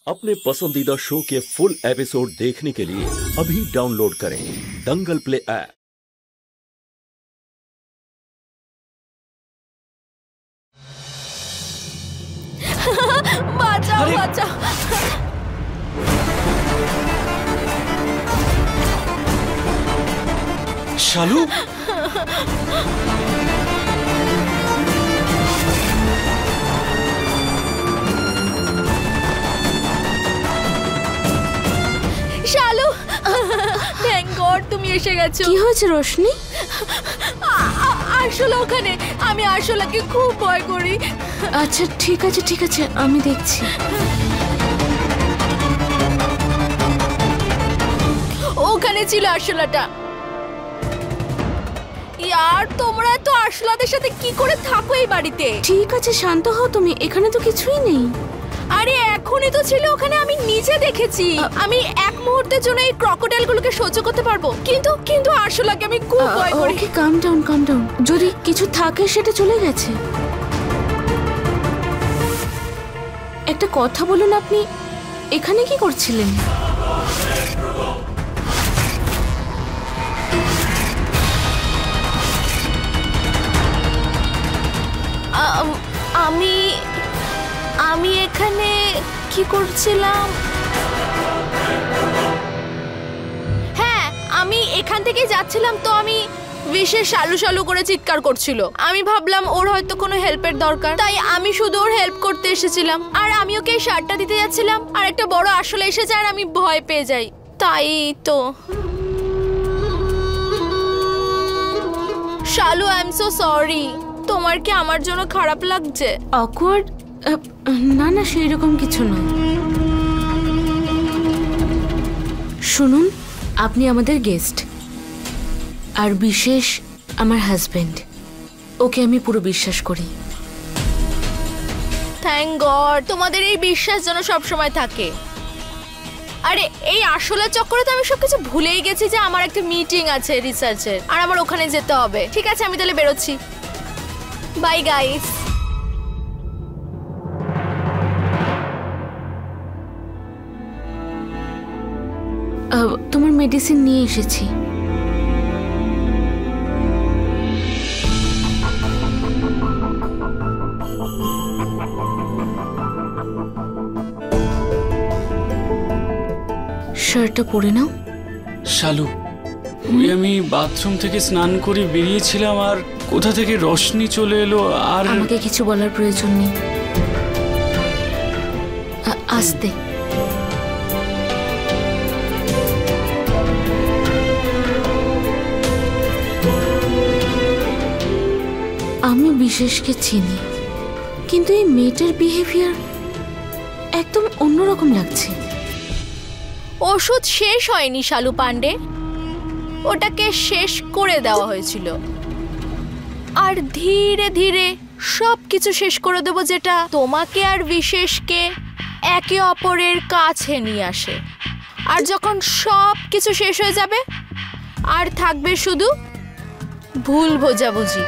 अपने पसंदीदा शो के फुल एपिसोड देखने के लिए अभी डाउनलोड करें दंगल प्ले ऐप। बचाओ बचाओ। शालू শালু, থ্যাংক গড তুমি এসে গেছো। কি হয়েছে রোশনি? আরশোলা ওখানে, আমি আরশোলাকে খুব ভয় করি। আচ্ছা ঠিক আছে ঠিক আছে, আমি দেখছি। ওখানে ছিল আরশোলাটা। ইয়ার তোমরা তো আরশোলাদের সাথে কি করে থাকো এই বাড়িতে? ঠিক আছে শান্ত হও তুমি, এখানে তো কিছুই নেই। আরে এখনই তো ছিল ওখানে, আমি নিজে দেখেছি। আমি এক মুহূর্তের জন্য এই ক্রকোডাইলগুলোকে সহ্য করতে পারবো, কিন্তু কিন্তু আরশোলাকে আমি খুব ভয় করি। ওকে কাম ডাউন কাম ডাউন, যদি কিছু থাকে সেটা চলে গেছে। একটা কথা বলুন, আপনি এখানে কি করছিলেন? আমি এখানে কি করছিলাম? হ্যাঁ, আমি এখান থেকে যাচ্ছিলাম, তো আমি বিশেষ শালু শালু করে চিৎকার করছিল। আমি ভাবলাম ওর হয়তো কোনো হেল্পের দরকার, তাই আমি শুধু ওর হেল্প করতে এসেছিলাম। আর আমি ওকে এই শার্টটা দিতে যাচ্ছিলাম, আর একটা বড় আরশোলা এসে যায়, আর আমি ভয় পেয়ে যাই। তাই তো শালু, আই এম সো সরি। তোমার কি আমার জন্য খারাপ লাগছে? অকওয়ার্ড? না না, সেই রকম কিছু নয়। শুনুন, আপনি আমাদের গেস্ট, আর বিশেষ আমার হাজবেন্ড। ওকে আমি পুরো বিশ্বাস করি। থ্যাংক গড, তোমাদের এই বিশ্বাস যেন সব সময় থাকে। আরে এই আরশোলা চক্করে তো আমি সবকিছু ভুলেই গেছি যে আমার একটা মিটিং আছে রিসার্চের, আর আমার ওখানে যেতে হবে। ঠিক আছে, আমি তাহলে বেরোচ্ছি। Bye guys. তোমার মেডিসিন নিয়ে এসেছি। শার্টটা পরে নাও। শালু, ওই আমি বাথরুম থেকে স্নান করে বেরিয়েছিলাম, আর কোথা থেকে রোশনি চলে এলো। আর আমাকে কিছু বলার প্রয়োজন নেই। আস্তে। আমি বিশেষকে চিনি, কিন্তু এই মেয়েটার বিহেভিয়ার একদম অন্যরকম লাগছে। ওষুধ শেষ হয়নি শালু পান্ডে, ওটাকে শেষ করে দেওয়া হয়েছিল। আর ধীরে ধীরে সব কিছু শেষ করে দেবো, যেটা তোমাকে আর বিশেষকে একে অপরের কাছে নিয়ে আসে। আর যখন সব কিছু শেষ হয়ে যাবে, আর থাকবে শুধু ভুল বোঝাবুঝি।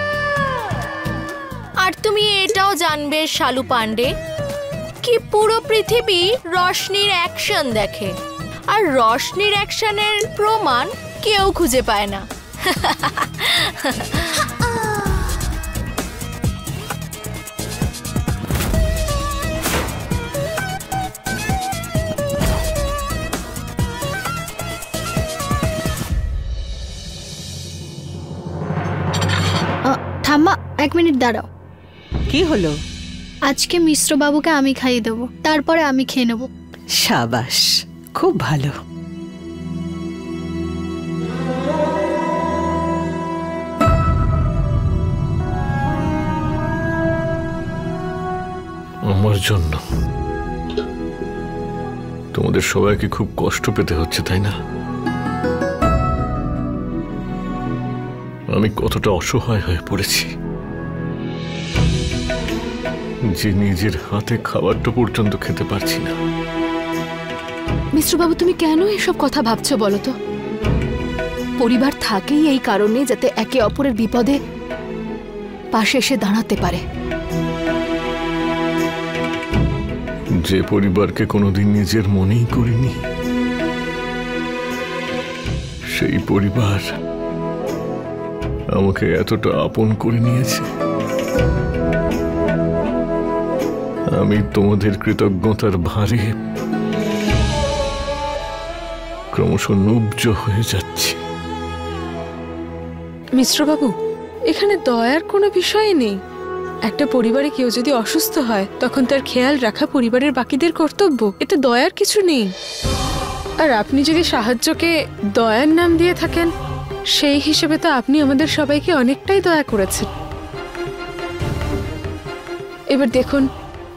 আর তুমি এটাও জানবে শালু পান্ডে, কি পুরো পৃথিবী রোশনির অ্যাকশন দেখে, আর রোশনির অ্যাকশনের প্রমাণ কেউ খুঁজে পায় না। ঠাম্মা, 1 মিনিট দাঁড়াও। কি হলো? আজকে মিশ্র বাবুকে আমি খাইয়ে দেবো, তারপরে আমি খেয়ে নেবো। সাবাস, খুব ভালো। আমার জন্য তোমাদের সবাইকে খুব কষ্ট পেতে হচ্ছে, তাই না? আমি কতটা অসহায় হয়ে পড়েছি যে নিজের হাতে খাবারটা পর্যন্ত খেতে পারছি না। মিশ্রবাবু, তুমি কেন এসব কথা ভাবছো বলো তো? পরিবার থাকেই এই কারণে, যাতে একে অপরের বিপদে পাশে এসে দাঁড়াতে পারে। যে পরিবারকে কোনোদিন নিজের মনেই করিনি, সেই পরিবার আমাকে এতটা আপন করে নিয়েছে। আমি তোমাদের কৃতজ্ঞতার ভারে ক্রমশ নুব্জ হয়ে যাচ্ছি। মিশ্রবাবু, এখানে দয়ার কোনো বিষয় নেই। একটা পরিবারে কেউ যদি অসুস্থ হয় তখন তার খেয়াল রাখা পরিবারের বাকিদের কর্তব্য, এতে দয়ার কিছু নেই। আর আপনি যদি সাহায্যকে দয়ার নাম দিয়ে থাকেন, সেই হিসেবে তো আপনি আমাদের সবাইকে অনেকটাই দয়া করেছেন। এবার দেখুন,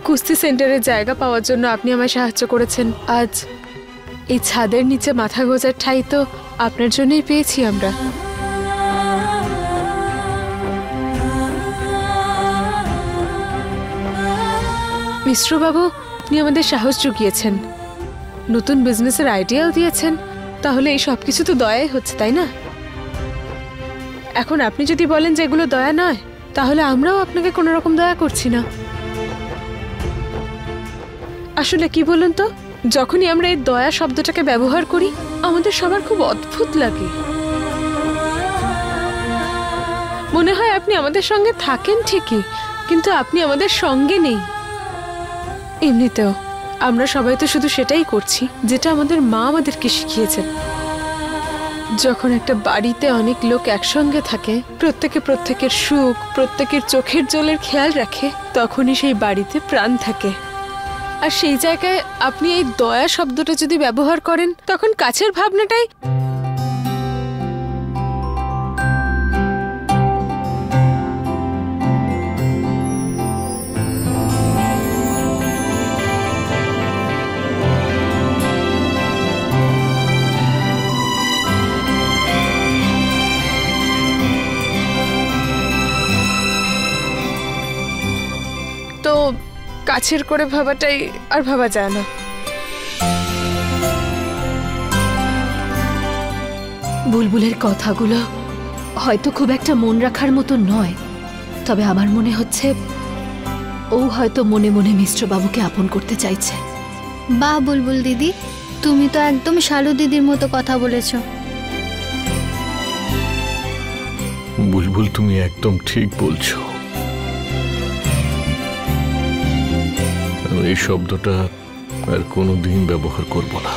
কুস্তি সেন্টারের জায়গা পাওয়ার জন্য আপনি আমায় সাহায্য করেছেন। আজ এই ছাদের নিচে মাথা গোজার ঠাঁই তো আপনার জন্যই পেয়েছি আমরা। মিশ্রবাবু, আপনি আমাদের সাহস জুগিয়েছেন, নতুন বিজনেসের আইডিয়াও দিয়েছেন, তাহলে এই সব কিছু তো দয়াই হচ্ছে, তাই না? এখন আপনি যদি বলেন যে এগুলো দয়া নয়, তাহলে আমরাও আপনাকে কোনো রকম দয়া করছি না। আসলে কি বলুন তো, যখনই আমরা এই দয়া শব্দটাকে ব্যবহার করি, আমাদের সবার খুব অদ্ভুত লাগে। মনে হয় আপনি আমাদের সঙ্গে থাকেন ঠিকই, কিন্তু আপনি আমাদের সঙ্গে নেই। এমনিতেও আমরা সবাই তো শুধু সেটাই করছি যেটা আমাদের মা আমাদেরকে শিখিয়েছেন। যখন একটা বাড়িতে অনেক লোক একসঙ্গে থাকে, প্রত্যেকে প্রত্যেকের সুখ, প্রত্যেকের চোখের জলের খেয়াল রাখে, তখনই সেই বাড়িতে প্রাণ থাকে। আর সেই জায়গায় আপনি এই দয়া শব্দটা যদি ব্যবহার করেন, তখন কাছের ভাবনাটাই তো কাছের করে ভাবাটাই আর ভাবা যায় না। বুলবুলের কথাগুলো হয়তো খুব একটা মন রাখার মতো নয়, তবে আমার মনে হচ্ছে ও হয়তো মনে মনে মিশ্রবাবুকে আপন করতে চাইছে। বাহ বুলবুল দিদি, তুমি তো একদম শালু দিদির মতো কথা বলেছো। বুলবুল, তুমি একদম ঠিক বলছো। এই শব্দটা আর কোনোদিন ব্যবহার করব না।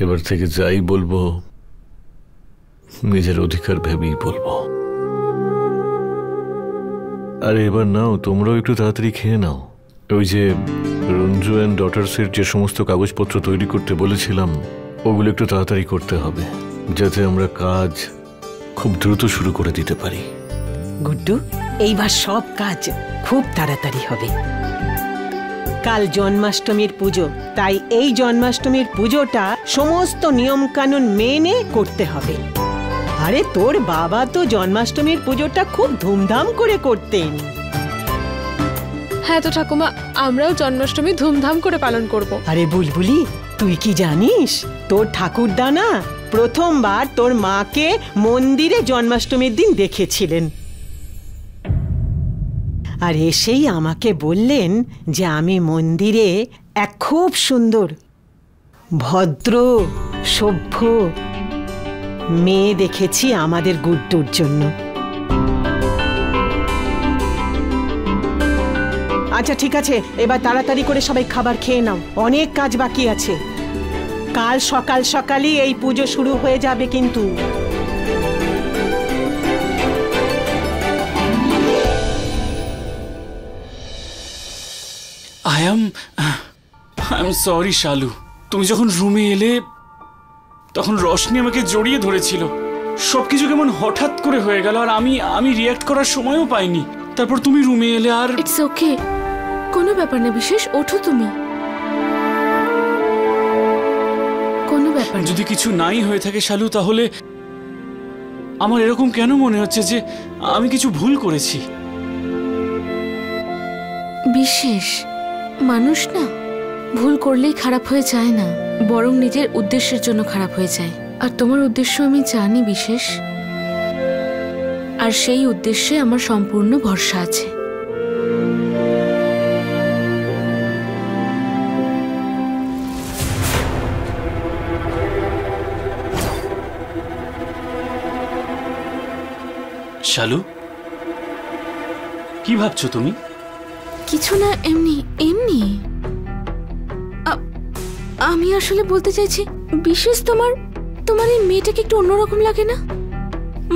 এবার থেকে যাই বলবো, নিজের অধিকার ভেবেই বলবো। আর এবার নাও, তোমরাও একটু তাড়াতাড়ি খেয়ে নাও। ওই যে রঞ্জু অ্যান্ড ডটার্সের যে সমস্ত কাগজপত্র তৈরি করতে বলেছিলাম, ওগুলো একটু তাড়াতাড়ি করতে হবে, যাতে আমরা কাজ খুব দ্রুত শুরু করে দিতে পারি। গুড্ডু, এইবার সব কাজ খুব তাড়াতাড়ি হবে। কাল জন্মাষ্টমীর পুজো, তাই এই জন্মাষ্টমীর পুজোটা সমস্ত নিয়ম কানুন মেনে করতে হবে। আরে তোর বাবা তো জন্মাষ্টমীর পুজোটা খুব ধুমধাম করে করতেন। হ্যাঁ তো ঠাকুমা, আমরাও জন্মাষ্টমী ধুমধাম করে পালন করব। আরে বুলবুলি, তুই কি জানিস, তোর ঠাকুরদা না প্রথমবার তোর মাকে মন্দিরে জন্মাষ্টমীর দিন দেখেছিলেন। আর এসেই আমাকে বললেন যে আমি মন্দিরে এক খুব সুন্দর, ভদ্র, সভ্য মেয়ে দেখেছি আমাদের গুড্ডুর জন্য। আচ্ছা ঠিক আছে, এবার তাড়াতাড়ি করে সবাই খাবার খেয়ে নাও, অনেক কাজ বাকি আছে। কাল সকাল সকালই এই পুজো শুরু হয়ে যাবে কিন্তু। আই এম সরি শালু, তুমি যখন রুমে এলে তখন রশনি আমাকে জড়িয়ে ধরেছিল। সবকিছু কেমন হঠাৎ করে হয়ে গেল, আর আমি রিঅ্যাক্ট করার সময়ও পাইনি। তারপর তুমি রুমে এলে আর ইটস ওকে, কোনো ব্যাপার না বিশেষ, ওঠো তুমি, কোনো ব্যাপার। যদি কিছু নাই হয়ে থাকে শালু, তাহলে আমার এরকম কেন মনে হচ্ছে যে আমি কিছু ভুল করেছি? বিশেষ মানুষ না ভুল করলেই খারাপ হয়ে যায় না, বরং নিজের উদ্দেশ্যের জন্য খারাপ হয়ে যায়। আর তোমার উদ্দেশ্য আমি জানি বিশেষ, আর সেই উদ্দেশ্যে আমার সম্পূর্ণ ভরসা আছে। শালু, কি ভাবছো তুমি? কিছু না, এমনি এমনি। আমি আসলে বলতে চাইছি, বিশেষ তোমার এই মেয়েটাকে একটু অন্যরকম লাগে না?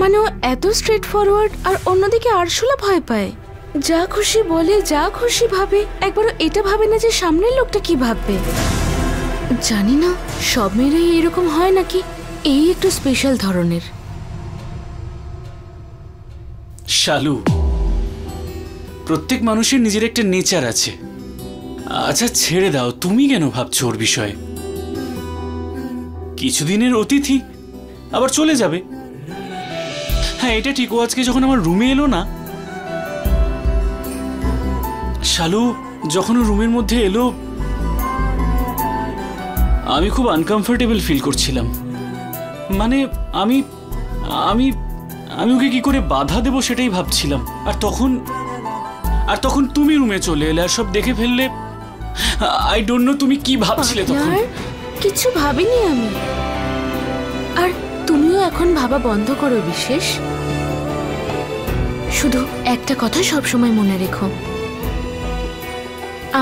মানে ও এত স্ট্রেট ফরওয়ার্ড, আর অন্যদিকে আরশোলা ভয় পায়। যা খুশি বলে, যা খুশি ভাবে, একবারও এটা ভাবে না যে সামনের লোকটা কি ভাববে। জানি না সব মেয়েরাই এরকম হয় নাকি, এই একটু স্পেশাল ধরনের। শালু, প্রত্যেক মানুষের নিজের একটা নেচার আছে। আচ্ছা ছেড়ে দাও, তুমি কেন ভাবছো ওর বিষয়ে? কিছুদিনের অতিথি, আবার চলে যাবে। হ্যাঁ এটা ঠিক, ও আজকে যখন আমার রুমে এলো না, শালু যখন ও রুমের মধ্যে এলো আমি খুব আনকমফোর্টেবল ফিল করছিলাম। মানে আমি আমি আমি ওকে কি করে বাধা দেবো সেটাই ভাবছিলাম। আর তখন তুমি রুমে চলে এলে আর সব দেখে ফেললে। আই ডোন্ট নো তুমি কি ভাবছিলে তখন। কিছু ভাবিনি আমি। আর তুমিও এখন ভাবা বন্ধ করো বিশেষ। শুধু একটা কথা সবসময় মনে রেখো,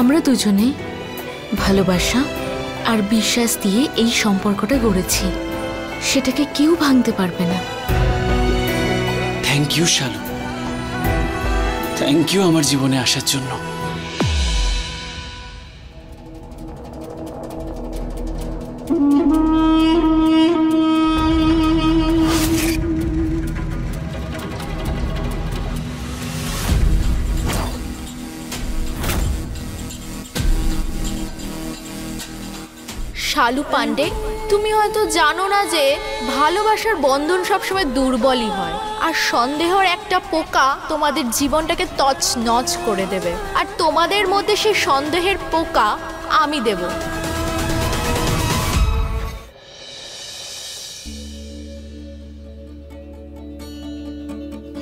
আমরা দুজনে ভালোবাসা আর বিশ্বাস দিয়ে এই সম্পর্কটা গড়েছি, সেটাকে কেউ ভাঙতে পারবে না। Thank you Shalu, thank you আমার জীবনে আসার জন্য। শালু পান্ডে, তুমি হয়তো জানো না যে ভালোবাসার বন্ধন সবসময় দুর্বলই হয়, আর সন্দেহের একটা পোকা তোমাদের জীবনটাকে তছনছ করে দেবে। আর তোমাদের মধ্যে সেই সন্দেহের পোকা আমি দেব।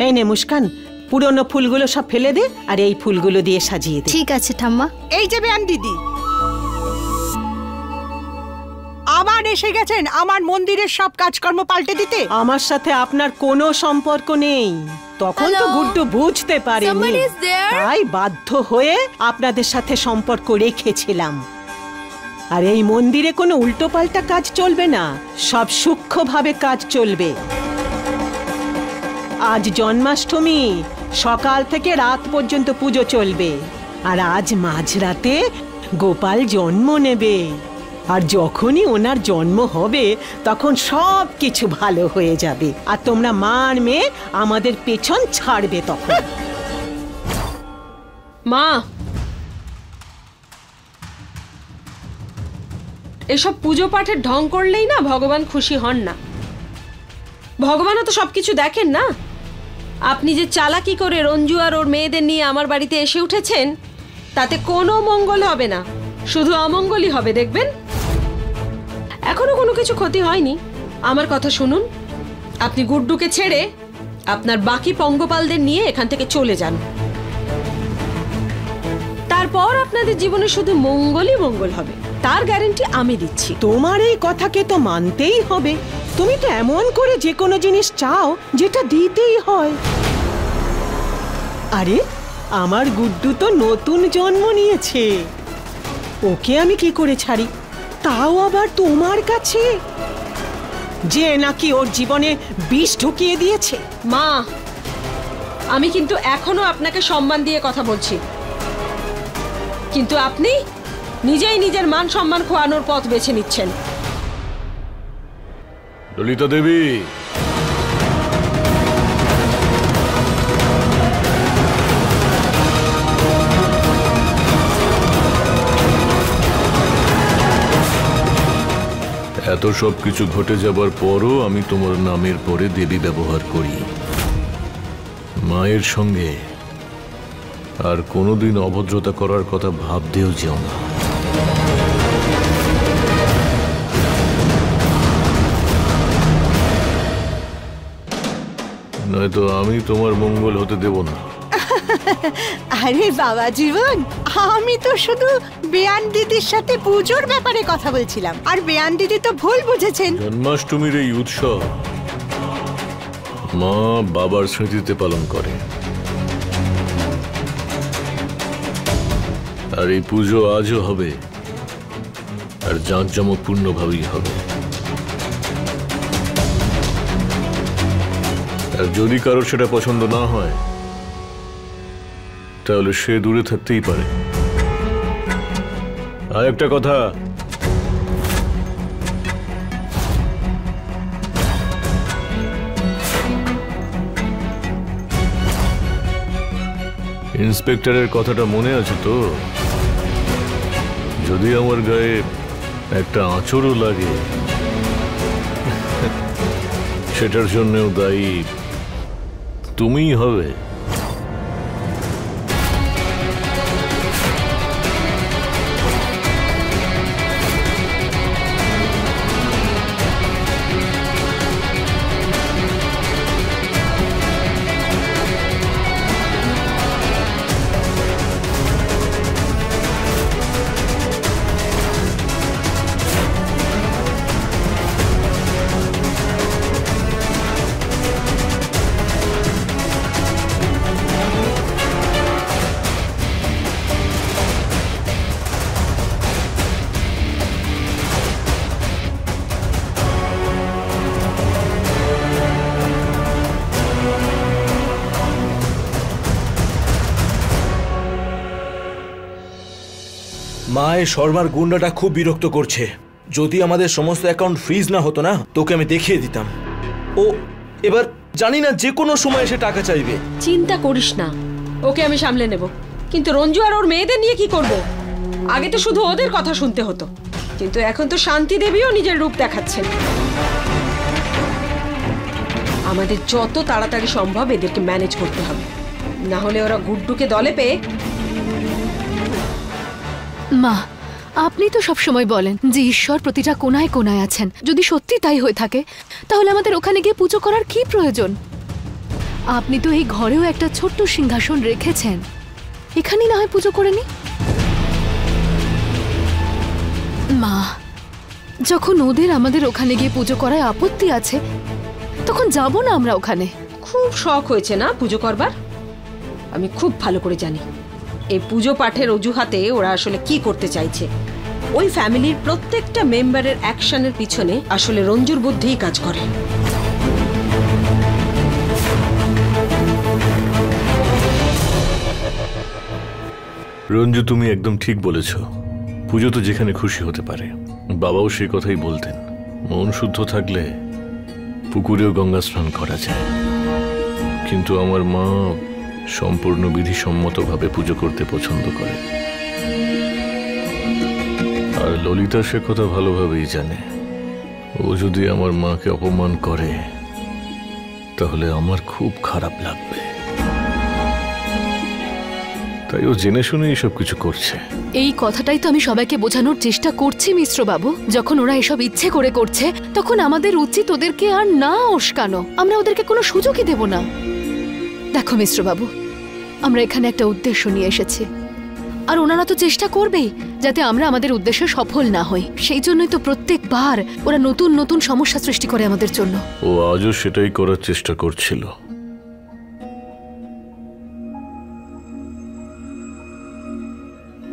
এই নে মুস্কান, পুরনো ফুলগুলো সব ফেলে দে আর এই ফুলগুলো দিয়ে সাজিয়ে দে। ঠিক আছে ঠাম্মা। এই যে বেয়ান দিদি আবার এসে গেছেন আমার মন্দিরের সব কাজকর্ম পাল্টে দিতে। আমার সাথে আপনার কোনো সম্পর্ক নেই। তখন তো গুড্ডু বুঝতে পারেনি, তাই বাধ্য হয়ে আপনাদের সাথে সম্পর্ক রেখেছিলাম। আর এই মন্দিরে কোনো উল্টোপাল্টা কাজ চলবে না, সব সূক্ষ্মভাবে কাজ চলবে। আজ জন্মাষ্টমী, সকাল থেকে রাত পর্যন্ত পুজো চলবে। আর আজ মাঝরাতে গোপাল জন্ম নেবে। আর যখনই ওনার জন্ম হবে তখন সব কিছু ভালো হয়ে যাবে, আর তোমরা মার মেয়ে আমাদের পেছন ছাড়বে তখন। মা, এসব পুজো পাঠের ঢং করলেই না ভগবান খুশি হন না। ভগবানও তো সবকিছু দেখেন না। আপনি যে চালাকি করে রঞ্জু আর ওর মেয়েদের নিয়ে আমার বাড়িতে এসে উঠেছেন, তাতে কোনো মঙ্গল হবে না, শুধু অমঙ্গলই হবে দেখবেন। এখনো কোনো কিছু ক্ষতি হয়নি। আমার কথা শুনুন, আপনি গুড্ডুকে ছেড়ে আপনার বাকি পঙ্গপালদের নিয়ে এখান থেকে চলে যান। তারপর আপনাদের জীবনে শুধু মঙ্গলই মঙ্গল হবে, তার গ্যারান্টি আমি দিচ্ছি। তোমার এই কথাকে তো মানতেই হবে। তুমি তো এমন করে যে কোনো জিনিস চাও যেটা দিতেই হয়। আরে আমার গুড্ডু তো নতুন জন্ম নিয়েছে, ওকে আমি কি করে ছাড়ি, তাও আবার তোমার কাছে, যে নাকি ওর জীবনে বিষ ঢুকিয়ে দিয়েছে। মা, আমি কিন্তু এখনো আপনাকে সম্মান দিয়ে কথা বলছি, কিন্তু আপনি নিজেই নিজের মান সম্মান খোয়ানোর পথ বেছে নিচ্ছেন। ললিতা দেবী, এত সব কিছু ঘটে যাবার পরও আমি তোমার নামের পরে দেবী ব্যবহার করি। মায়ের সঙ্গে আর কোনোদিন অভদ্রতা করার কথা ভাবতেও যেও না। নয়তো আমি তোমার মঙ্গল হতে দেব না। আরে বাবা জীবন, আমি তো শুধু বেয়ান দিদির সাথে পুজোর ব্যাপারে কথা বলছিলাম, আর বেয়ান দিদি তো ভুল বুঝেছেন। জন্মাষ্টমীর এই উৎসব মা বাবার স্মৃতিতে পালন করে, আর এই পুজো আজও হবে, আর জাঁকজমকপূর্ণভাবেই হবে। আর যদি কারোর সেটা পছন্দ না হয় তাহলে সে দূরে থাকতেই পারে। আর একটা কথা, ইন্সপেক্টরের কথাটা মনে আছে তো? যদি আমার গায়ে একটা আঁচড়ও লাগে সেটার জন্যও দায়ী তুমিই হবে। মায়ের শর্মার গুন্ডাটা খুব বিরক্ত করছে। যদি আমাদের সমস্ত অ্যাকাউন্ট ফ্রিজ না হতো না, তোকে আমি দেখিয়ে দিতাম। ও এবার জানি না যে কোনো সময় এসে টাকা চাইবে। চিন্তা করিস না, ওকে আমি সামলে নেব। কিন্তু রঞ্জু আর ওর মেয়েদের নিয়ে কি করব? আগে তো শুধু ওদের কথা শুনতে হতো, কিন্তু এখন তো শান্তি দেবীও নিজের রূপ দেখাচ্ছেন। আমাদের যত তাড়াতাড়ি সম্ভব এদেরকে ম্যানেজ করতে হবে, না হলে ওরা গুড্ডুকে দলে পেয়ে। মা, আপনি তো সব সময় বলেন যে ঈশ্বর প্রতিটা কোনায় কোনায় আছেন। যদি সত্যি তাই হয়ে থাকে তাহলে আমাদের ওখানে গিয়ে পুজো করার কি প্রয়োজন? আপনি তো এই ঘরেও একটা ছোট্ট সিংহাসন রেখেছেন, এখানেই না হয় পুজো করে নি। মা, যখন ওদের আমাদের ওখানে গিয়ে পুজো করায় আপত্তি আছে তখন যাব না আমরা ওখানে। খুব শখ হয়েছে না পুজো করবার? আমি খুব ভালো করে জানি এই পুজো পাঠের অজুহাতে ওরা আসলে কি করতে চাইছে। ওই ফ্যামিলির প্রত্যেকটা মেম্বারের অ্যাকশনের পিছনে আসলে রঞ্জুর বুদ্ধিই কাজ করে। রঞ্জু, তুমি একদম ঠিক বলেছ। পুজো তো যেখানে খুশি হতে পারে। বাবাও সেই কথাই বলতেন, মন শুদ্ধ থাকলে পুকুরেও গঙ্গা স্নান করা যায়। কিন্তু আমার মা সম্পূর্ণ বিধিসম্মতভাবে পুজো করতে পছন্দ করে, আর ললিতা সে কথা ভালোভাবেই জানে। ও যদি আমার মাকে অপমান করে তাহলে আমার খুব খারাপ লাগবে, তাই ও জেনে শুনে এসব কিছু করছে। এই কথাটাই তো আমি সবাইকে বোঝানোর চেষ্টা করছি মিশ্র বাবু। যখন ওরা এসব ইচ্ছে করে করছে তখন আমাদের উচিত ওদেরকে আর না উস্কানো। আমরা ওদেরকে কোনো সুযোগই দেব না। দেখো মিশ্র বাবু, আমরা এখানে একটা উদ্দেশ্য নিয়ে এসেছি, আর ওনারা তো চেষ্টা করবেই যাতে আমরা আমাদের উদ্দেশ্যে সফল না হই। সেই জন্যই তো প্রত্যেকবার ওরা নতুন নতুন সমস্যা সৃষ্টি করে আমাদের জন্য। ও আজও সেটাই করার চেষ্টা করছিল।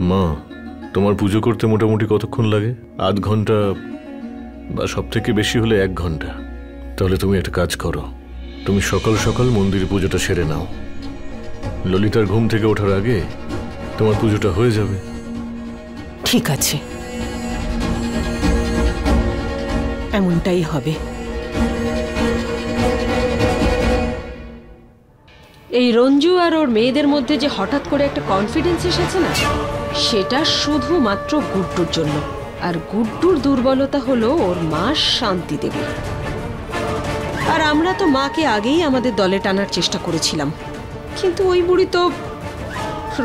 মা, তোমার পুজো করতে মোটামুটি কতক্ষণ লাগে? আধ ঘন্টা বা সব থেকে বেশি হলে 1 ঘন্টা। তাহলে তুমি একটা কাজ করো, তুমি সকাল সকাল মন্দিরে পুজোটা সেরে নাও। ললিতার ঘুম থেকে ওঠার আগে তোমার পুজোটা হয়ে যাবে। ঠিক আছে, এমনটাই হবে। এই রঞ্জু আর ওর মেয়েদের মধ্যে যে হঠাৎ করে একটা কনফিডেন্স এসেছে না, সেটা শুধুমাত্র গুড্ডুর জন্য। আর গুড্ডুর দুর্বলতা হলো ওর মা শান্তি দেবী। আর আমরা তো মাকে আগেই আমাদের দলে টানার চেষ্টা করেছিলাম, কিন্তু ওই বুড়ি তো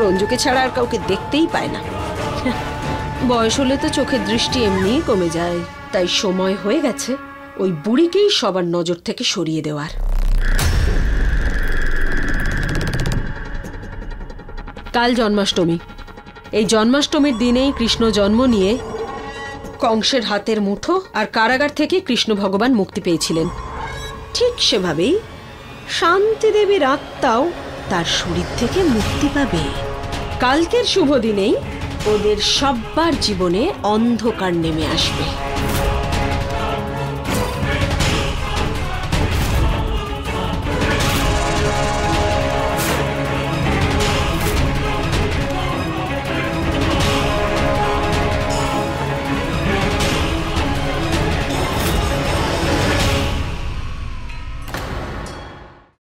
রঞ্জুকে ছাড়া আর কাউকে দেখতেই পায় না। বয়স হলে তো চোখের দৃষ্টি এমনিই কমে যায়, তাই সময় হয়ে গেছে ওই বুড়িকেই সবার নজর থেকে সরিয়ে দেওয়ার। কাল জন্মাষ্টমী। এই জন্মাষ্টমীর দিনেই কৃষ্ণ জন্ম নিয়ে কংসের হাতের মুঠো আর কারাগার থেকে কৃষ্ণ ভগবান মুক্তি পেয়েছিলেন। ঠিক সেভাবেই শান্তি দেবীর আত্মাও তার শরীর থেকে মুক্তি পাবে। কালকের শুভ দিনেই ওদের সব্বার জীবনে অন্ধকার নেমে আসবে।